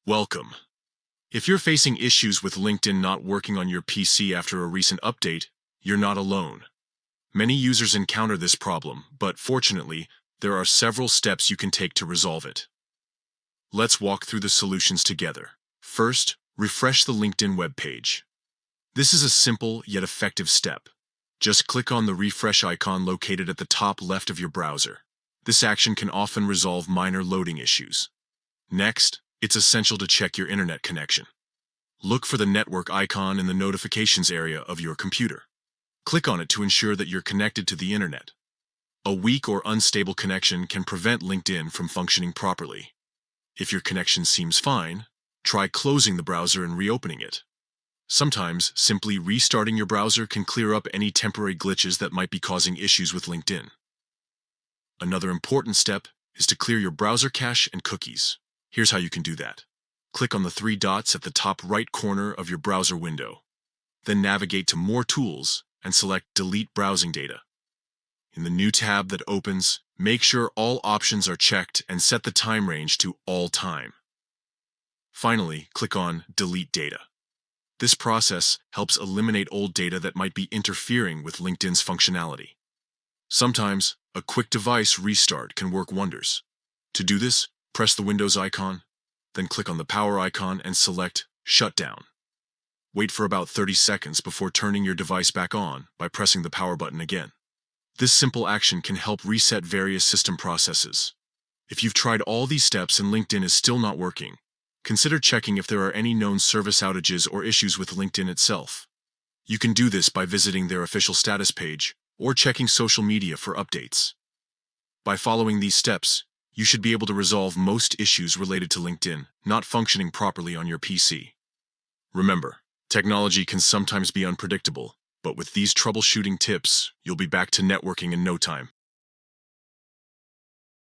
Welcome. If you're facing issues with LinkedIn not working on your PC after a recent update, you're not alone. Many users encounter this problem, but fortunately, there are several steps you can take to resolve it. Let's walk through the solutions together. First, refresh the LinkedIn web page. This is a simple yet effective step. Just click on the refresh icon located at the top left of your browser. This action can often resolve minor loading issues. Next, it's essential to check your internet connection. Look for the network icon in the notifications area of your computer. Click on it to ensure that you're connected to the internet. A weak or unstable connection can prevent LinkedIn from functioning properly. If your connection seems fine, try closing the browser and reopening it. Sometimes, simply restarting your browser can clear up any temporary glitches that might be causing issues with LinkedIn. Another important step is to clear your browser cache and cookies. Here's how you can do that. Click on the three dots at the top right corner of your browser window. Then navigate to More Tools and select Delete Browsing Data. In the new tab that opens, make sure all options are checked and set the time range to All Time. Finally, click on Delete Data. This process helps eliminate old data that might be interfering with LinkedIn's functionality. Sometimes, a quick device restart can work wonders. To do this, press the Windows icon, then click on the power icon and select Shutdown. Wait for about 30 seconds before turning your device back on by pressing the power button again. This simple action can help reset various system processes. If you've tried all these steps and LinkedIn is still not working, consider checking if there are any known service outages or issues with LinkedIn itself. You can do this by visiting their official status page or checking social media for updates. By following these steps, you should be able to resolve most issues related to LinkedIn not functioning properly on your PC. Remember, technology can sometimes be unpredictable, but with these troubleshooting tips, you'll be back to networking in no time.